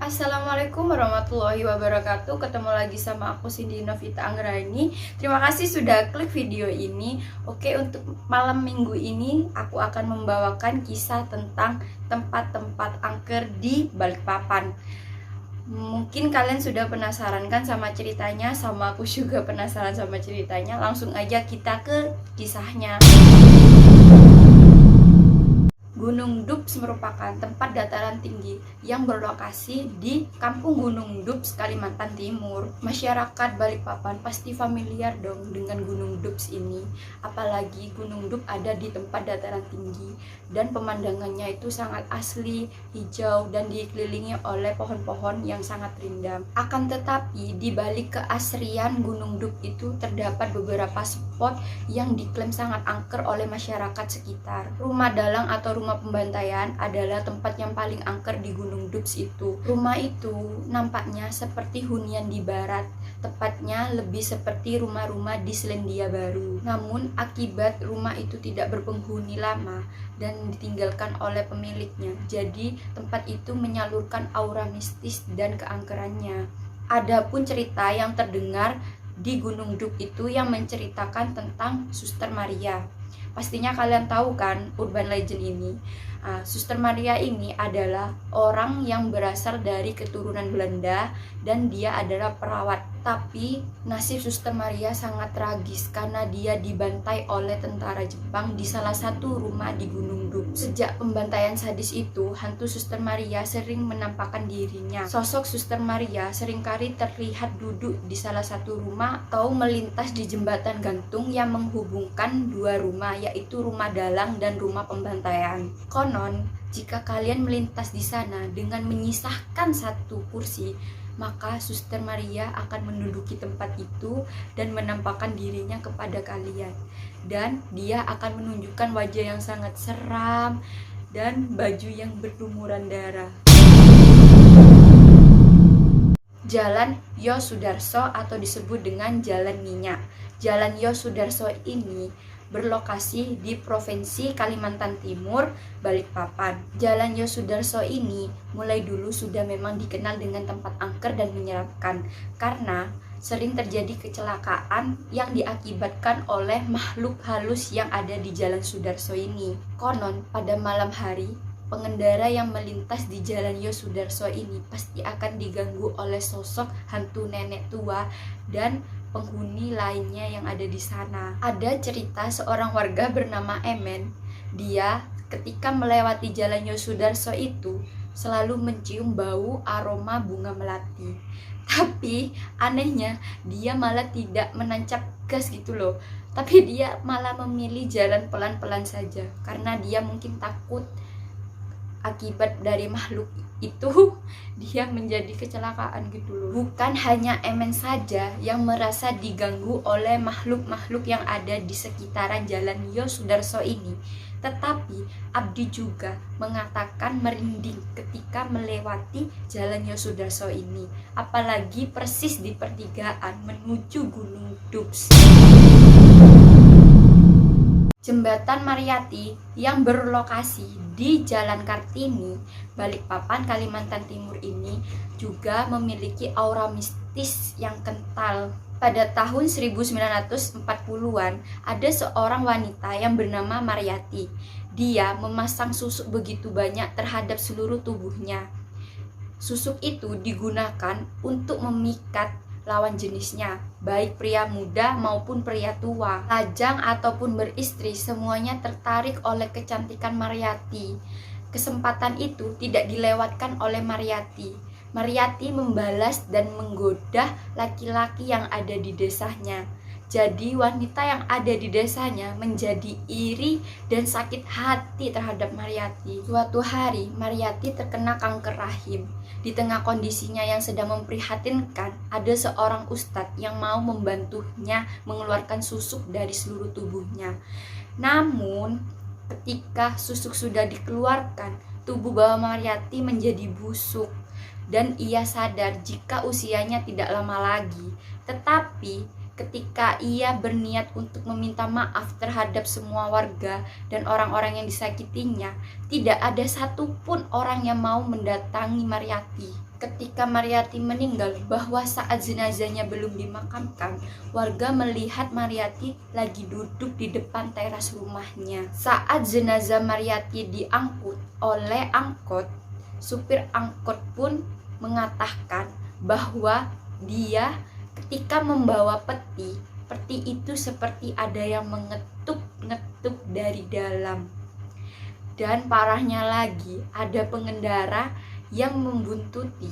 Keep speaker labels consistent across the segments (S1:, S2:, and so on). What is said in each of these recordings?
S1: Assalamualaikum warahmatullahi wabarakatuh. Ketemu lagi sama aku Cindy Novita Anggraini. Terima kasih sudah klik video ini. Oke, untuk malam minggu ini aku akan membawakan kisah tentang tempat-tempat angker di Balikpapan. Mungkin kalian sudah penasaran kan sama ceritanya, sama aku juga penasaran sama ceritanya. Langsung aja kita ke kisahnya. Gunung Dups merupakan tempat dataran tinggi yang berlokasi di Kampung Gunung Dups, Kalimantan Timur. Masyarakat Balikpapan pasti familiar dong dengan Gunung Dups ini. Apalagi Gunung Dups ada di tempat dataran tinggi dan pemandangannya itu sangat asli, hijau dan dikelilingi oleh pohon-pohon yang sangat rindang. Akan tetapi di balik keasrian Gunung Dups itu terdapat beberapa spot yang diklaim sangat angker oleh masyarakat sekitar. Rumah dalang atau rumah pembantaian adalah tempat yang paling angker di Gunung Dups itu. Rumah itu nampaknya seperti hunian di barat, tepatnya lebih seperti rumah-rumah di Selandia Baru. Namun akibat rumah itu tidak berpenghuni lama dan ditinggalkan oleh pemiliknya, jadi tempat itu menyalurkan aura mistis dan keangkerannya. Adapun cerita yang terdengar di Gunung Dups itu yang menceritakan tentang Suster Maria. Pastinya kalian tahu kan urban legend ini. Suster Maria ini adalah orang yang berasal dari keturunan Belanda dan dia adalah perawat. Tapi nasib Suster Maria sangat tragis karena dia dibantai oleh tentara Jepang di salah satu rumah di Gunung Dups. Sejak pembantaian sadis itu, hantu Suster Maria sering menampakkan dirinya. Sosok Suster Maria seringkali terlihat duduk di salah satu rumah atau melintas di jembatan gantung yang menghubungkan dua rumah, yaitu rumah dalang dan rumah pembantaian. Konon, jika kalian melintas di sana dengan menyisahkan satu kursi, maka Suster Maria akan menduduki tempat itu dan menampakkan dirinya kepada kalian. Dan dia akan menunjukkan wajah yang sangat seram dan baju yang berlumuran darah. Jalan Yosudarso atau disebut dengan Jalan Minyak. Jalan Yosudarso ini berlokasi di Provinsi Kalimantan Timur, Balikpapan. Jalan Yosudarso ini mulai dulu sudah memang dikenal dengan tempat angker dan menyeramkan karena sering terjadi kecelakaan yang diakibatkan oleh makhluk halus yang ada di Jalan Sudarso ini. Konon pada malam hari, pengendara yang melintas di Jalan Yosudarso ini pasti akan diganggu oleh sosok hantu nenek tua dan penghuni lainnya yang ada di sana. Ada cerita seorang warga bernama Emen. Dia ketika melewati Jalan Yosudarso itu selalu mencium bau aroma bunga melati. Tapi anehnya dia malah tidak menancap gas gitu loh. Tapi dia malah memilih jalan pelan-pelan saja karena dia mungkin takut akibat dari makhluk itu dia menjadi kecelakaan gitu loh. Bukan hanya Emen saja yang merasa diganggu oleh makhluk-makhluk yang ada di sekitaran Jalan Yosudarso ini, tetapi Abdi juga mengatakan merinding ketika melewati Jalan Yosudarso ini, apalagi persis di pertigaan menuju Gunung Dups. Jembatan Mariati yang berlokasi di Jalan Kartini, Balikpapan, Kalimantan Timur ini juga memiliki aura mistis yang kental. Pada tahun 1940-an, ada seorang wanita yang bernama Mariati. Dia memasang susuk begitu banyak terhadap seluruh tubuhnya. Susuk itu digunakan untuk memikat lawan jenisnya, baik pria muda maupun pria tua, lajang ataupun beristri, semuanya tertarik oleh kecantikan Mariati. Kesempatan itu tidak dilewatkan oleh Mariati. Mariati membalas dan menggoda laki-laki yang ada di desanya. Jadi wanita yang ada di desanya menjadi iri dan sakit hati terhadap Mariati. Suatu hari Mariati terkena kanker rahim. Di tengah kondisinya yang sedang memprihatinkan, ada seorang ustadz yang mau membantunya mengeluarkan susuk dari seluruh tubuhnya. Namun ketika susuk sudah dikeluarkan, tubuh Bawa Mariati menjadi busuk dan ia sadar jika usianya tidak lama lagi. Tetapi ketika ia berniat untuk meminta maaf terhadap semua warga dan orang-orang yang disakitinya, tidak ada satupun orang yang mau mendatangi Mariati. Ketika Mariyati meninggal, bahwa saat jenazahnya belum dimakamkan, warga melihat Mariyati lagi duduk di depan teras rumahnya. Saat jenazah Mariyati diangkut oleh angkot, supir angkot pun mengatakan bahwa dia ketika membawa peti itu seperti ada yang mengetuk-ngetuk dari dalam. Dan parahnya lagi, ada pengendara yang membuntuti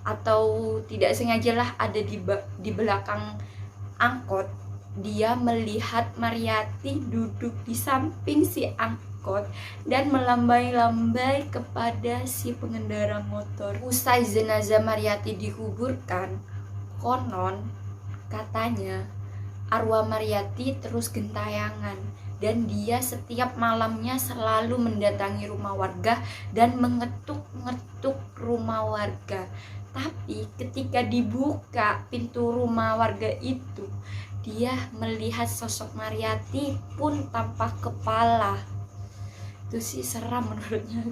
S1: atau tidak sengajalah ada di belakang angkot. Dia melihat Mariyati duduk di samping si angkot dan melambai-lambai kepada si pengendara motor. Usai jenazah Mariyati dikuburkan, konon katanya arwah Mariyati terus gentayangan, dan dia setiap malamnya selalu mendatangi rumah warga dan mengetuk-ngetuk rumah warga. Tapi ketika dibuka pintu rumah warga itu, dia melihat sosok Mariyati pun tanpa kepala. Itu sih seram menurutnya.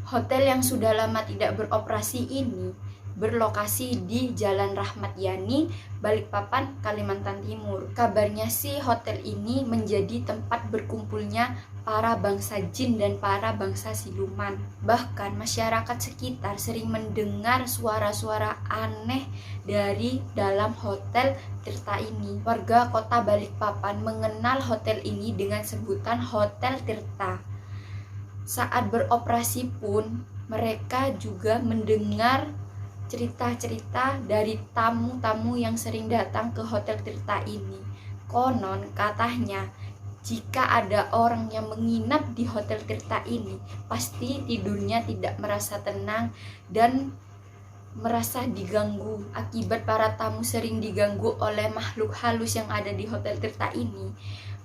S1: Hotel yang sudah lama tidak beroperasi ini berlokasi di Jalan Rahmat Yani, Balikpapan, Kalimantan Timur. Kabarnya sih hotel ini menjadi tempat berkumpulnya para bangsa jin dan para bangsa siluman. Bahkan masyarakat sekitar sering mendengar suara-suara aneh dari dalam hotel Tirta ini. Warga kota Balikpapan mengenal hotel ini dengan sebutan Hotel Tirta. Saat beroperasi pun mereka juga mendengar cerita-cerita dari tamu-tamu yang sering datang ke Hotel Tirta ini. Konon katanya jika ada orang yang menginap di Hotel Tirta ini, pasti tidurnya tidak merasa tenang dan merasa diganggu. Akibat para tamu sering diganggu oleh makhluk halus yang ada di Hotel Tirta ini,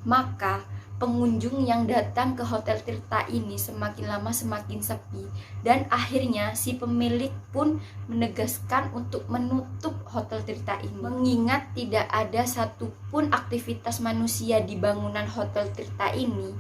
S1: maka pengunjung yang datang ke Hotel Tirta ini semakin lama semakin sepi, dan akhirnya si pemilik pun menegaskan untuk menutup Hotel Tirta ini. Mengingat tidak ada satupun aktivitas manusia di bangunan Hotel Tirta ini,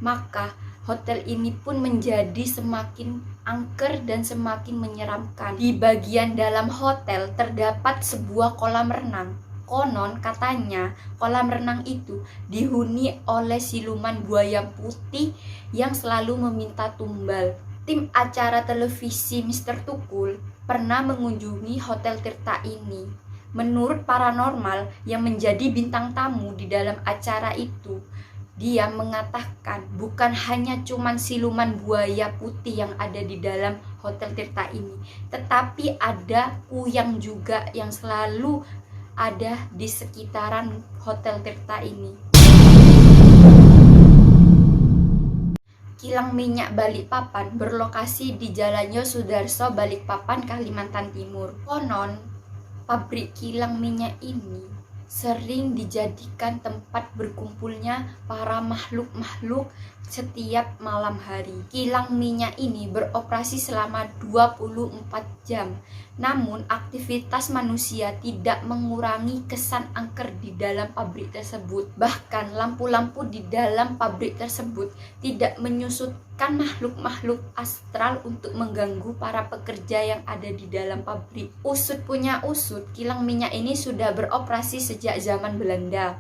S1: maka hotel ini pun menjadi semakin angker dan semakin menyeramkan. Di bagian dalam hotel terdapat sebuah kolam renang. Konon katanya kolam renang itu dihuni oleh siluman buaya putih yang selalu meminta tumbal. Tim acara televisi Mr. Tukul pernah mengunjungi Hotel Tirta ini. Menurut paranormal yang menjadi bintang tamu di dalam acara itu, dia mengatakan bukan hanya cuman siluman buaya putih yang ada di dalam Hotel Tirta ini, tetapi ada kuyang juga yang selalu ada di sekitaran Hotel Tirta ini. Kilang minyak Balikpapan berlokasi di Jalan Yosudarso, Balikpapan, Kalimantan Timur. Konon, pabrik kilang minyak ini sering dijadikan tempat berkumpulnya para makhluk-makhluk setiap malam hari. Kilang minyak ini beroperasi selama 24 jam. Namun aktivitas manusia tidak mengurangi kesan angker di dalam pabrik tersebut. Bahkan lampu-lampu di dalam pabrik tersebut tidak menyusutkan makhluk-makhluk astral untuk mengganggu para pekerja yang ada di dalam pabrik. Usut punya usut, kilang minyak ini sudah beroperasi sejak zaman Belanda.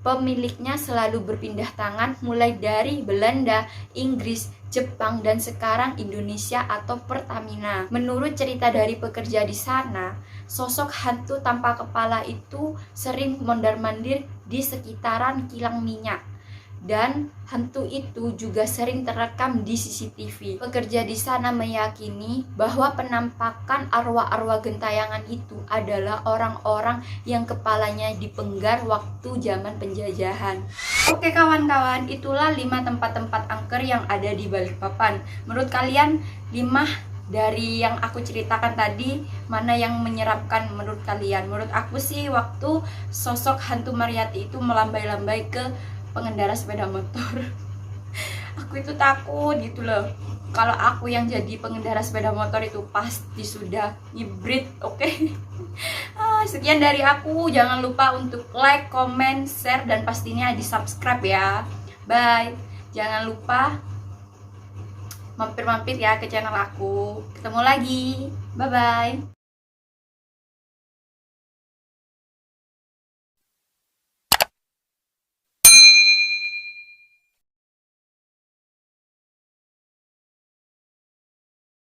S1: Pemiliknya selalu berpindah tangan mulai dari Belanda, Inggris, Jepang, dan sekarang Indonesia atau Pertamina. Menurut cerita dari pekerja di sana, sosok hantu tanpa kepala itu sering mondar-mandir di sekitaran kilang minyak. Dan hantu itu juga sering terekam di CCTV. Pekerja di sana meyakini bahwa penampakan arwah-arwah gentayangan itu adalah orang-orang yang kepalanya dipenggar waktu zaman penjajahan. Oke kawan-kawan, itulah 5 tempat-tempat angker yang ada di Balikpapan. Menurut kalian 5 dari yang aku ceritakan tadi, mana yang menyeramkan menurut kalian? Menurut aku sih waktu sosok hantu Mariyati itu melambai-lambai ke pengendara sepeda motor. Aku itu takut gitu loh. Kalau aku yang jadi pengendara sepeda motor itu pasti sudah hibrid, oke? Sekian dari aku. Jangan lupa untuk like, comment, share, dan pastinya di subscribe ya. Bye. Jangan lupa mampir-mampir ya ke channel aku. Ketemu lagi. Bye bye.